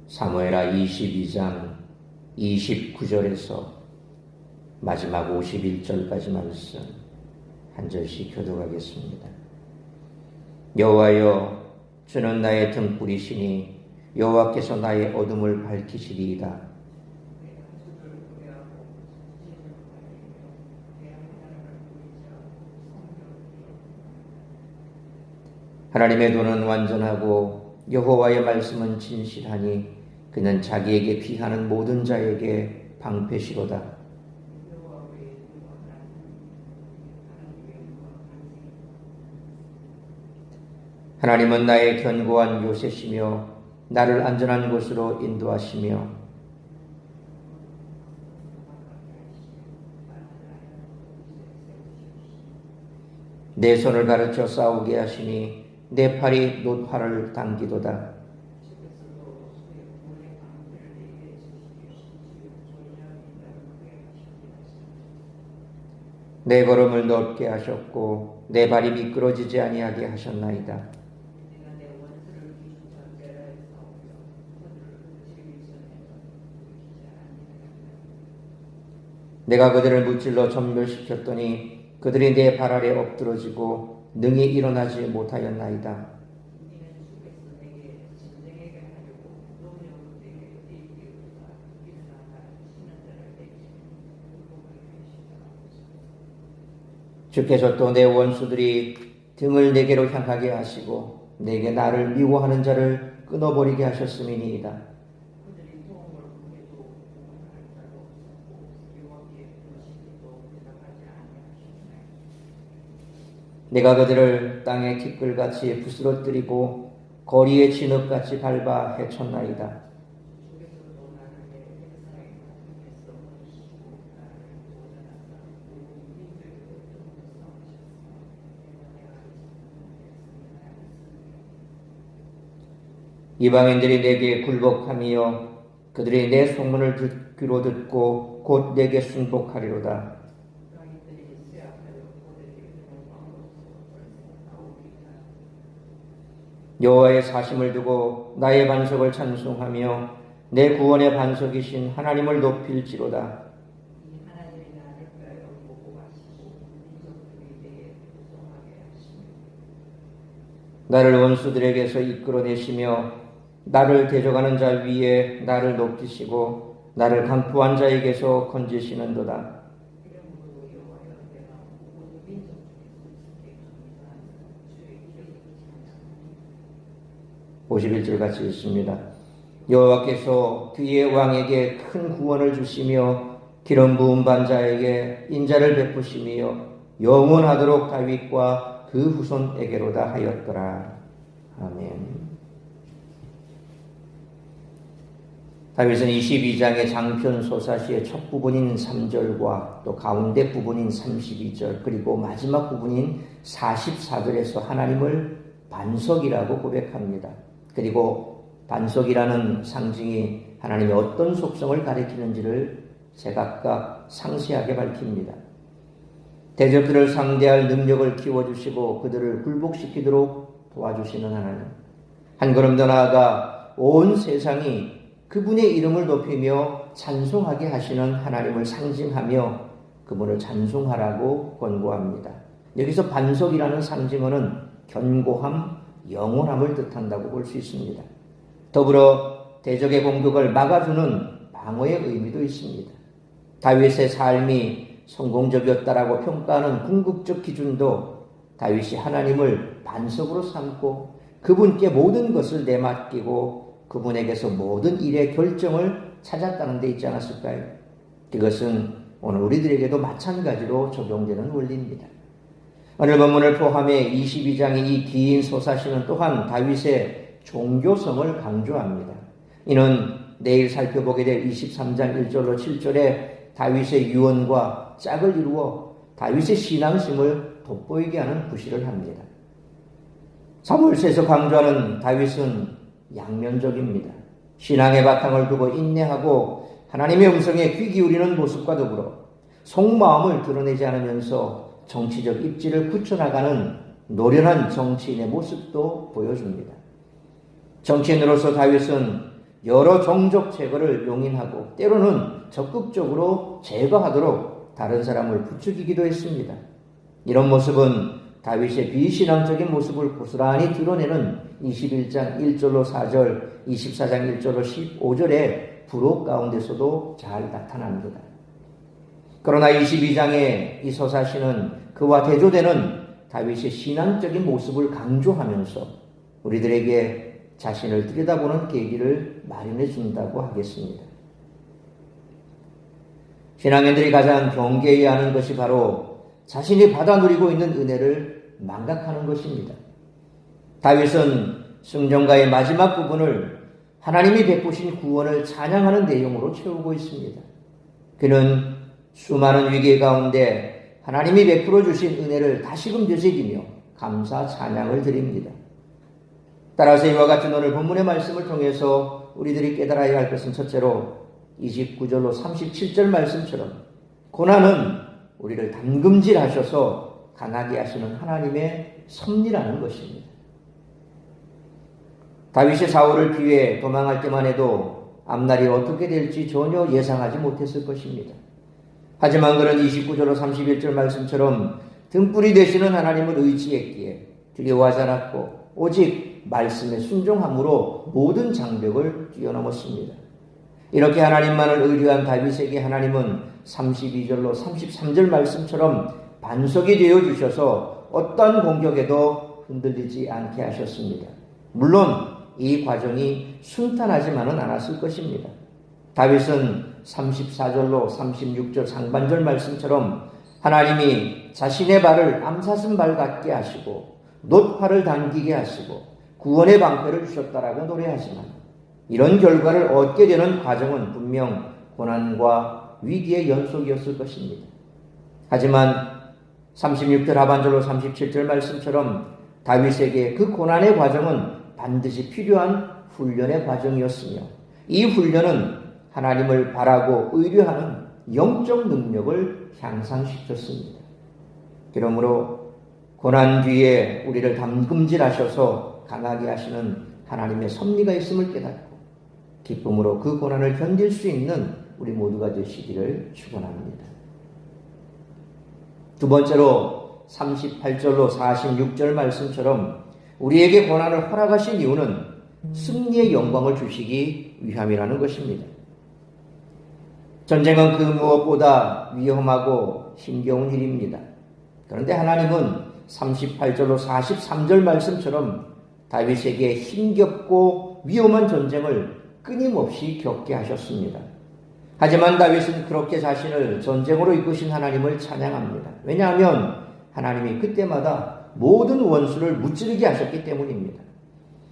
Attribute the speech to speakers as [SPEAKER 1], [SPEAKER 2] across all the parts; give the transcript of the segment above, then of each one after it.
[SPEAKER 1] 사무엘하 22장 29절에서 마지막 51절까지 말씀 한 절씩 교독하겠습니다. 여호와여, 주는 나의 등불이시니 여호와께서 나의 어둠을 밝히시리이다. 하나님의 도는 완전하고 여호와의 말씀은 진실하니 그는 자기에게 피하는 모든 자에게 방패시로다. 하나님은 나의 견고한 요새시며 나를 안전한 곳으로 인도하시며 내 손을 가르쳐 싸우게 하시니 내 팔이 노팔을 당기도다. 내 걸음을 넓게 하셨고 내 발이 미끄러지지 아니하게 하셨나이다. 내가 그들을 무찔러 전멸시켰더니 그들이 내 발 아래 엎드러지고 능히 일어나지 못하였나이다. 주께서 또 내 원수들이 등을 내게로 향하게 하시고 내게 나를 미워하는 자를 끊어버리게 하셨음이니이다. 내가 그들을 땅의 티끌같이 부스러뜨리고 거리의 진흙같이 밟아 헤쳤나이다. 이방인들이 내게 굴복하며 그들이 내 소문을 귀로 듣고 곧 내게 순복하리로다. 여호와의 사심을 두고 나의 반석을 찬송하며 내 구원의 반석이신 하나님을 높일지로다. 나를 원수들에게서 이끌어내시며 나를 대적하는 자 위에 나를 높이시고 나를 강포한 자에게서 건지시는도다. 51절 같이 읽습니다. 여호와께서 그의 왕에게 큰 구원을 주시며 기름 부은 반자에게 인자를 베푸시며 영원하도록 다윗과 그 후손에게로다 하였더라. 아멘. 다윗은 22장의 장편 소사시의 첫 부분인 3절과 또 가운데 부분인 32절 그리고 마지막 부분인 44절에서 하나님을 반석이라고 고백합니다. 그리고 반석이라는 상징이 하나님의 어떤 속성을 가리키는지를 제각각 상세하게 밝힙니다. 대적들을 상대할 능력을 키워주시고 그들을 굴복시키도록 도와주시는 하나님. 한 걸음 더 나아가 온 세상이 그분의 이름을 높이며 찬송하게 하시는 하나님을 상징하며 그분을 찬송하라고 권고합니다. 여기서 반석이라는 상징어는 견고함, 영원함을 뜻한다고 볼 수 있습니다. 더불어 대적의 공격을 막아주는 방어의 의미도 있습니다. 다윗의 삶이 성공적이었다라고 평가하는 궁극적 기준도 다윗이 하나님을 반석으로 삼고 그분께 모든 것을 내맡기고 그분에게서 모든 일의 결정을 찾았다는 데 있지 않았을까요? 그것은 오늘 우리들에게도 마찬가지로 적용되는 원리입니다. 오늘 본문을 포함해 22장의 이 긴 소사시는 또한 다윗의 종교성을 강조합니다. 이는 내일 살펴보게 될 23장 1절로 7절에 다윗의 유언과 짝을 이루어 다윗의 신앙심을 돋보이게 하는 구실을 합니다. 사무엘서에서 강조하는 다윗은 양면적입니다. 신앙의 바탕을 두고 인내하고 하나님의 음성에 귀 기울이는 모습과 더불어 속마음을 드러내지 않으면서 정치적 입지를 굳혀나가는 노련한 정치인의 모습도 보여줍니다. 정치인으로서 다윗은 여러 종족 제거를 용인하고 때로는 적극적으로 제거하도록 다른 사람을 부추기기도 했습니다. 이런 모습은 다윗의 비신앙적인 모습을 고스란히 드러내는 21장 1절로 4절, 24장 1절로 15절의 부록 가운데서도 잘 나타납니다. 그러나 22장의 이 서사시는 그와 대조되는 다윗의 신앙적인 모습을 강조하면서 우리들에게 자신을 들여다보는 계기를 마련해 준다고 하겠습니다. 신앙인들이 가장 경계해야 하는 것이 바로 자신이 받아 누리고 있는 은혜를 망각하는 것입니다. 다윗은 승전가의 마지막 부분을 하나님이 베푸신 구원을 찬양하는 내용으로 채우고 있습니다. 그는 수많은 위기 가운데 하나님이 베풀어 주신 은혜를 다시금 되새기며 감사 찬양을 드립니다. 따라서 이와 같은 오늘 본문의 말씀을 통해서 우리들이 깨달아야 할 것은 첫째로 29절로 37절 말씀처럼 고난은 우리를 담금질하셔서 강하게 하시는 하나님의 섭리라는 것입니다. 다윗이 사울을 피해 도망할 때만 해도 앞날이 어떻게 될지 전혀 예상하지 못했을 것입니다. 하지만 그는 29절로 31절 말씀처럼 등불이 되시는 하나님을 의지했기에 두려워하지 않았고 오직 말씀에 순종함으로 모든 장벽을 뛰어넘었습니다. 이렇게 하나님만을 의뢰한 다윗에게 하나님은 32절로 33절 말씀처럼 반석이 되어주셔서 어떤 공격에도 흔들리지 않게 하셨습니다. 물론 이 과정이 순탄하지만은 않았을 것입니다. 다윗은 34절로 36절 상반절 말씀처럼 하나님이 자신의 발을 암사슴 발 같게 하시고 놋화를 당기게 하시고 구원의 방패를 주셨다라고 노래하지만 이런 결과를 얻게 되는 과정은 분명 고난과 위기의 연속이었을 것입니다. 하지만 36절 하반절로 37절 말씀처럼 다윗에게 그 고난의 과정은 반드시 필요한 훈련의 과정이었으며 이 훈련은 하나님을 바라고 의뢰하는 영적 능력을 향상시켰습니다. 그러므로 고난 뒤에 우리를 담금질하셔서 강하게 하시는 하나님의 섭리가 있음을 깨닫고 기쁨으로 그 고난을 견딜 수 있는 우리 모두가 되시기를 축원합니다. 두 번째로 38절로 46절 말씀처럼 우리에게 고난을 허락하신 이유는 승리의 영광을 주시기 위함이라는 것입니다. 전쟁은 그 무엇보다 위험하고 힘겨운 일입니다. 그런데 하나님은 38절로 43절 말씀처럼 다윗에게 힘겹고 위험한 전쟁을 끊임없이 겪게 하셨습니다. 하지만 다윗은 그렇게 자신을 전쟁으로 이끄신 하나님을 찬양합니다. 왜냐하면 하나님이 그때마다 모든 원수를 무찌르게 하셨기 때문입니다.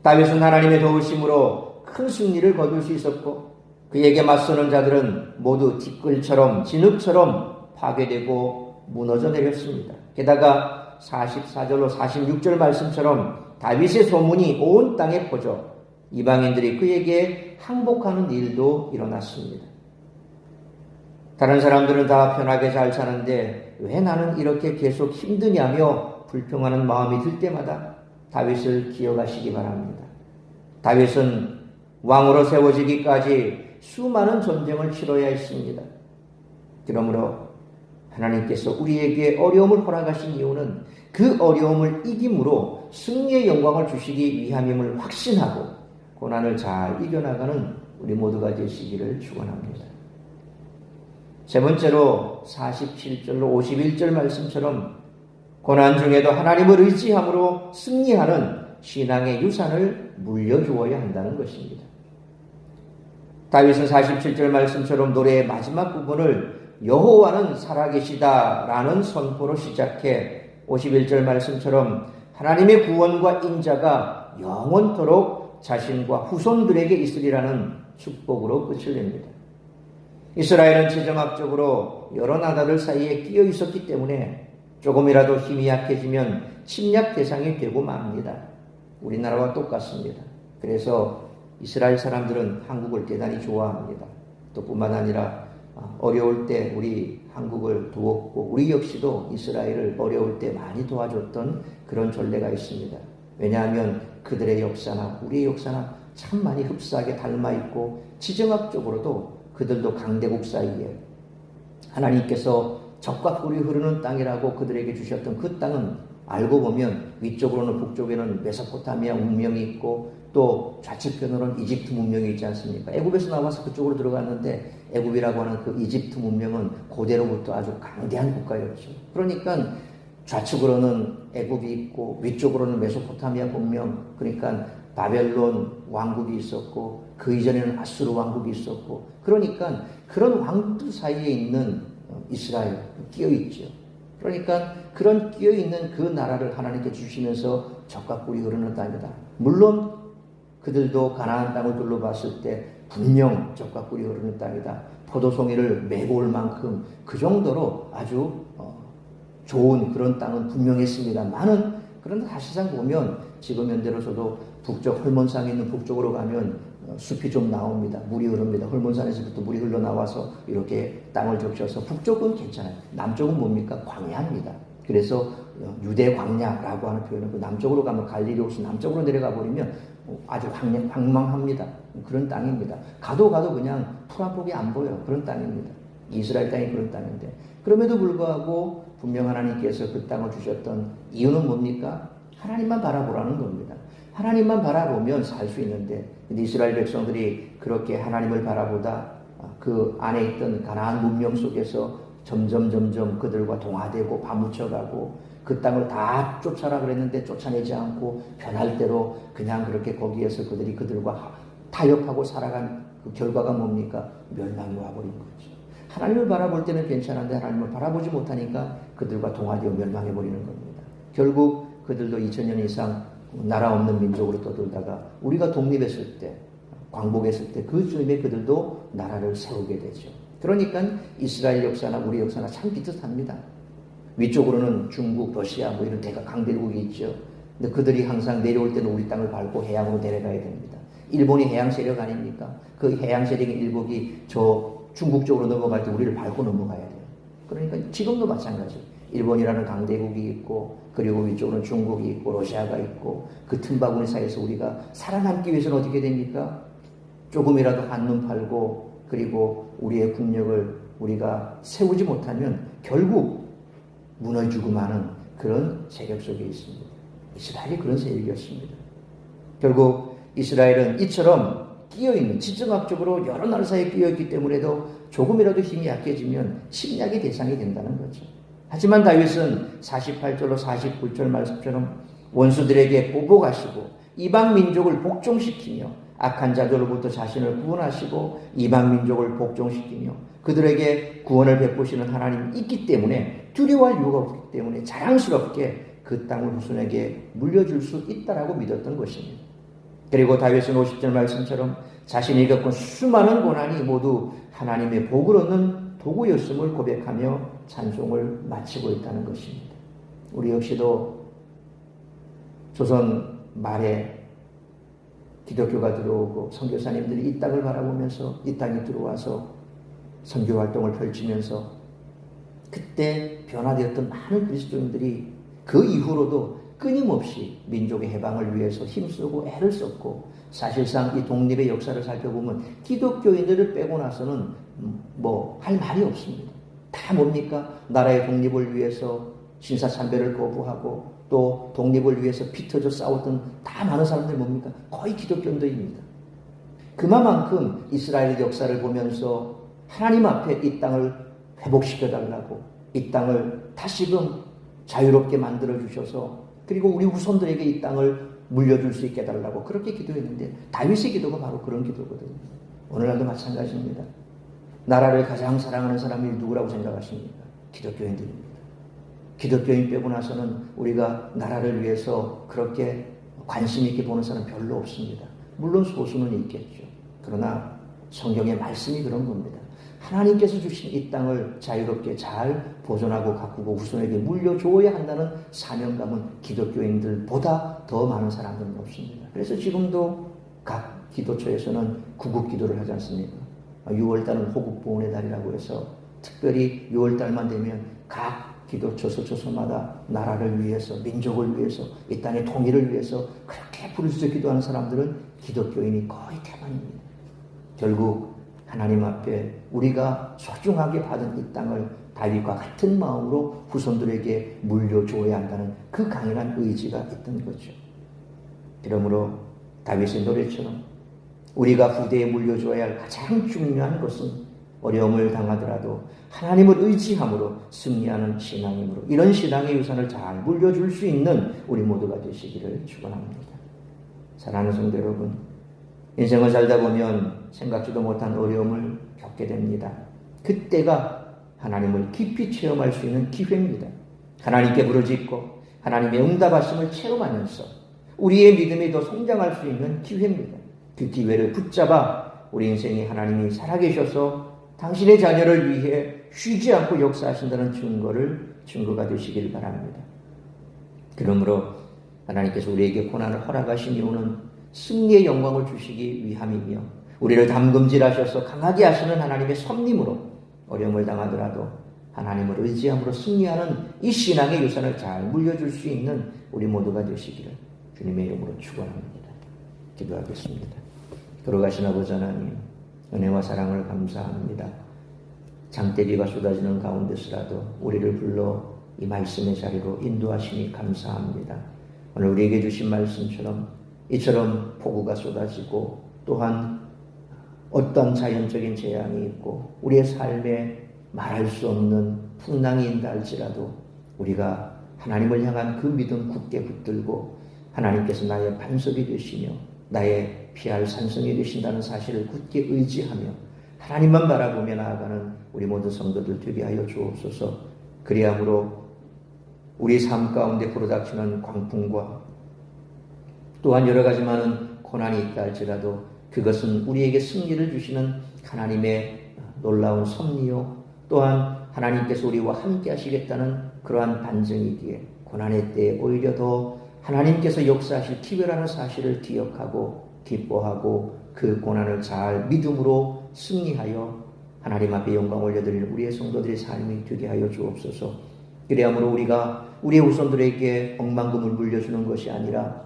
[SPEAKER 1] 다윗은 하나님의 도우심으로 큰 승리를 거둘 수 있었고 그에게 맞서는 자들은 모두 티끌처럼 진흙처럼 파괴되고 무너져 내렸습니다. 게다가 44절로 46절 말씀처럼 다윗의 소문이 온 땅에 퍼져 이방인들이 그에게 항복하는 일도 일어났습니다. 다른 사람들은 다 편하게 잘 사는데 왜 나는 이렇게 계속 힘드냐며 불평하는 마음이 들 때마다 다윗을 기억하시기 바랍니다. 다윗은 왕으로 세워지기까지 수많은 전쟁을 치러야 했습니다. 그러므로 하나님께서 우리에게 어려움을 허락하신 이유는 그 어려움을 이김으로 승리의 영광을 주시기 위함임을 확신하고 고난을 잘 이겨나가는 우리 모두가 되시기를 축원합니다. 세 번째로 47절로 51절 말씀처럼 고난 중에도 하나님을 의지함으로 승리하는 신앙의 유산을 물려주어야 한다는 것입니다. 다윗은 47절 말씀처럼 노래의 마지막 부분을 여호와는 살아계시다라는 선포로 시작해 51절 말씀처럼 하나님의 구원과 인자가 영원토록 자신과 후손들에게 있으리라는 축복으로 끝을 냅니다. 이스라엘은 지정학적으로 여러 나라들 사이에 끼어 있었기 때문에 조금이라도 힘이 약해지면 침략 대상이 되고 맙니다. 우리나라와 똑같습니다. 그래서 이스라엘 사람들은 한국을 대단히 좋아합니다. 또 뿐만 아니라 어려울 때 우리 한국을 도웠고 우리 역시도 이스라엘을 어려울 때 많이 도와줬던 그런 전례가 있습니다. 왜냐하면 그들의 역사나 우리의 역사나 참 많이 흡사하게 닮아 있고 지정학적으로도 그들도 강대국 사이에 하나님께서 적과 꿀이 흐르는 땅이라고 그들에게 주셨던 그 땅은 알고 보면 위쪽으로는 북쪽에는 메소포타미아 문명이 있고 또 좌측편으로는 이집트 문명이 있지 않습니까? 애굽에서 나와서 그쪽으로 들어갔는데 애굽이라고 하는 그 이집트 문명은 고대로부터 아주 강대한 국가였죠. 그러니까 좌측으로는 애굽이 있고 위쪽으로는 메소포타미아 문명, 그러니까 바벨론 왕국이 있었고 그 이전에는 아수르 왕국이 있었고, 그러니까 그런 왕들 사이에 있는 이스라엘 끼어 있죠. 그러니까 그런 끼어 있는 그 나라를 하나님께 주시면서 적과 꿀이 흐르는 땅이다. 물론 그들도 가나안 땅을 둘러봤을 때 분명 적과 꿀이 흐르는 땅이다. 포도송이를 메고 올 만큼 그 정도로 아주 좋은 그런 땅은 분명했습니다만은, 그런데 사실상 보면 지금 현대로서도 북쪽 헐몬산에 있는 북쪽으로 가면 숲이 좀 나옵니다. 물이 흐릅니다. 헐몬산에서부터 물이 흘러나와서 이렇게 땅을 적셔서 북쪽은 괜찮아요. 남쪽은 뭡니까? 광야입니다. 그래서 유대 광야라고 하는 표현은 그 남쪽으로 가면 갈릴리 호수 남쪽으로 내려가 버리면 아주 황망합니다. 그런 땅입니다. 가도 그냥 풀 한 폭이 안 보여. 그런 땅입니다. 이스라엘 땅이 그런 땅인데, 그럼에도 불구하고 분명 하나님께서 그 땅을 주셨던 이유는 뭡니까? 하나님만 바라보라는 겁니다. 하나님만 바라보면 살 수 있는데, 근데 이스라엘 백성들이 그렇게 하나님을 바라보다 그 안에 있던 가나안 문명 속에서 점점 그들과 동화되고 파묻혀가고 그 땅을 다 쫓아라 그랬는데 쫓아내지 않고 변할 대로 그냥 그렇게 거기에서 그들과 타협하고 살아간 그 결과가 뭡니까? 멸망이 와버린 거죠. 하나님을 바라볼 때는 괜찮은데 하나님을 바라보지 못하니까 그들과 동화되어 멸망해버리는 겁니다. 결국 그들도 2000년 이상 나라 없는 민족으로 떠돌다가 우리가 독립했을 때, 광복했을 때 그 즈음에 그들도 나라를 세우게 되죠. 그러니까 이스라엘 역사나 우리 역사나 참 비슷합니다. 위쪽으로는 중국, 러시아 뭐 이런 대가 강대국이 있죠. 근데 그들이 항상 내려올 때는 우리 땅을 밟고 해양으로 내려가야 됩니다. 일본이 해양 세력 아닙니까? 그 해양 세력의 일복이 저 중국 쪽으로 넘어갈 때 우리를 밟고 넘어가야 돼요. 그러니까 지금도 마찬가지. 일본이라는 강대국이 있고 그리고 위쪽으로는 중국이 있고 러시아가 있고 그 틈바구니 사이에서 우리가 살아남기 위해서는 어떻게 됩니까? 조금이라도 한눈 팔고 그리고 우리의 국력을 우리가 세우지 못하면 결국 무너지고 마는 그런 세력 속에 있습니다. 이스라엘이 그런 세력이었습니다. 결국 이스라엘은 이처럼 끼어있는, 지정학적으로 여러 나라 사이에 끼어있기 때문에도 조금이라도 힘이 약해지면 침략의 대상이 된다는 거죠. 하지만 다윗은 48절로 49절 말씀처럼 원수들에게 보복하시고 이방 민족을 복종시키며 악한 자들로부터 자신을 구원하시고 이방 민족을 복종시키며 그들에게 구원을 베푸시는 하나님이 있기 때문에 두려워할 이유가 없기 때문에 자랑스럽게 그 땅을 후손에게 물려줄 수 있다라고 믿었던 것입니다. 그리고 다윗은 50절 말씀처럼 자신이 겪은 수많은 고난이 모두 하나님의 복을 얻는 도구였음을 고백하며 찬송을 마치고 있다는 것입니다. 우리 역시도 조선 말에 기독교가 들어오고 선교사님들이 이 땅을 바라보면서 이 땅에 들어와서 선교 활동을 펼치면서 그때 변화되었던 많은 그리스도인들이 그 이후로도 끊임없이 민족의 해방을 위해서 힘쓰고 애를 썼고, 사실상 이 독립의 역사를 살펴보면 기독교인들을 빼고 나서는 뭐 할 말이 없습니다. 다 뭡니까? 나라의 독립을 위해서 신사참배를 거부하고 또 독립을 위해서 피 터져 싸웠던 다 많은 사람들이 뭡니까? 거의 기독교인들입니다. 그만큼 이스라엘의 역사를 보면서 하나님 앞에 이 땅을 회복시켜달라고, 이 땅을 다시금 자유롭게 만들어주셔서 그리고 우리 후손들에게 이 땅을 물려줄 수 있게 해달라고 그렇게 기도했는데, 다윗의 기도가 바로 그런 기도거든요. 오늘날도 마찬가지입니다. 나라를 가장 사랑하는 사람이 누구라고 생각하십니까? 기독교인들입니다. 기독교인 빼고 나서는 우리가 나라를 위해서 그렇게 관심 있게 보는 사람 별로 없습니다. 물론 소수는 있겠죠. 그러나 성경의 말씀이 그런 겁니다. 하나님께서 주신 이 땅을 자유롭게 잘 보존하고 가꾸고 후손에게 물려줘야 한다는 사명감은 기독교인들보다 더 많은 사람들은 없습니다. 그래서 지금도 각 기도처에서는 구국 기도를 하지 않습니까? 6월달은 호국보훈의 달이라고 해서 특별히 6월달만 되면 각 기도처 서초서마다 나라를 위해서, 민족을 위해서, 이 땅의 통일을 위해서 그렇게 부르짖어 기도하는 사람들은 기독교인이 거의 대만입니다. 결국 하나님 앞에 우리가 소중하게 받은 이 땅을 다윗과 같은 마음으로 후손들에게 물려줘야 한다는 그 강인한 의지가 있던 거죠. 그러므로 다윗의 노래처럼 우리가 후대에 물려줘야 할 가장 중요한 것은 어려움을 당하더라도 하나님을 의지함으로 승리하는 신앙이므로 이런 신앙의 유산을 잘 물려줄 수 있는 우리 모두가 되시기를 축원합니다. 사랑하는 성도 여러분, 인생을 살다 보면 생각지도 못한 어려움을 겪게 됩니다. 그때가 하나님을 깊이 체험할 수 있는 기회입니다. 하나님께 부르짖고 하나님의 응답하심을 체험하면서 우리의 믿음이 더 성장할 수 있는 기회입니다. 그 기회를 붙잡아 우리 인생에 하나님이 살아계셔서 당신의 자녀를 위해 쉬지 않고 역사하신다는 증거가 되시길 바랍니다. 그러므로 하나님께서 우리에게 고난을 허락하신 이유는 승리의 영광을 주시기 위함이며 우리를 담금질하셔서 강하게 하시는 하나님의 섭림으로 어려움을 당하더라도 하나님을 의지함으로 승리하는 이 신앙의 유산을 잘 물려줄 수 있는 우리 모두가 되시기를 주님의 이름으로 축원합니다. 기도하겠습니다. 걸어가신 아버지 하나님, 은혜와 사랑을 감사합니다. 장대비가 쏟아지는 가운데서라도 우리를 불러 이 말씀의 자리로 인도하시니 감사합니다. 오늘 우리에게 주신 말씀처럼 이처럼 폭우가 쏟아지고 또한 어떤 자연적인 재앙이 있고 우리의 삶에 말할 수 없는 풍랑이 있다 할지라도 우리가 하나님을 향한 그 믿음 굳게 붙들고 하나님께서 나의 반석이 되시며 나의 피할 산성이 되신다는 사실을 굳게 의지하며 하나님만 바라보며 나아가는 우리 모든 성도들 되게 하여 주옵소서. 그리함으로 우리 삶 가운데 불어닥치는 광풍과 또한 여러 가지 많은 고난이 있다 할지라도 그것은 우리에게 승리를 주시는 하나님의 놀라운 섭리요 또한 하나님께서 우리와 함께 하시겠다는 그러한 반증이기에 고난의 때에 오히려 더 하나님께서 역사하실 기회라는 사실을 기억하고 기뻐하고 그 고난을 잘 믿음으로 승리하여 하나님 앞에 영광 올려드리는 우리의 성도들의 삶이 되게 하여 주옵소서. 그래야므로 우리가 우리의 후손들에게 억만금을 물려주는 것이 아니라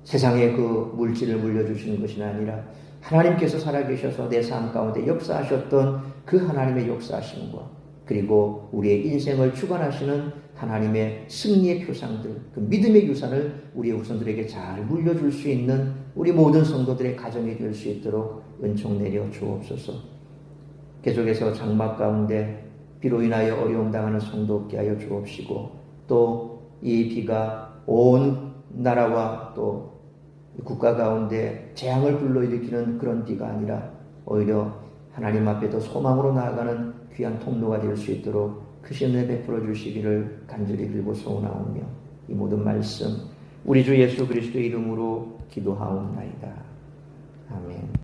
[SPEAKER 1] 세상의 그 물질을 물려주시는 것이 아니라 하나님께서 살아계셔서 내 삶 가운데 역사하셨던 그 하나님의 역사하심과 그리고 우리의 인생을 주관하시는 하나님의 승리의 표상들, 그 믿음의 유산을 우리의 후손들에게 잘 물려줄 수 있는 우리 모든 성도들의 가정이 될 수 있도록 은총 내려 주옵소서. 계속해서 장막 가운데 비로 인하여 어려움 당하는 성도 없게 하여 주옵시고 또 이 비가 온 나라와 또 국가 가운데 재앙을 불러일으키는 그런 비가 아니라 오히려 하나님 앞에 더 소망으로 나아가는 귀한 통로가 될 수 있도록 크신 은혜 베풀어 주시기를 간절히 빌고 소원하오며 이 모든 말씀 우리 주 예수 그리스도의 이름으로 기도하옵나이다. 아멘.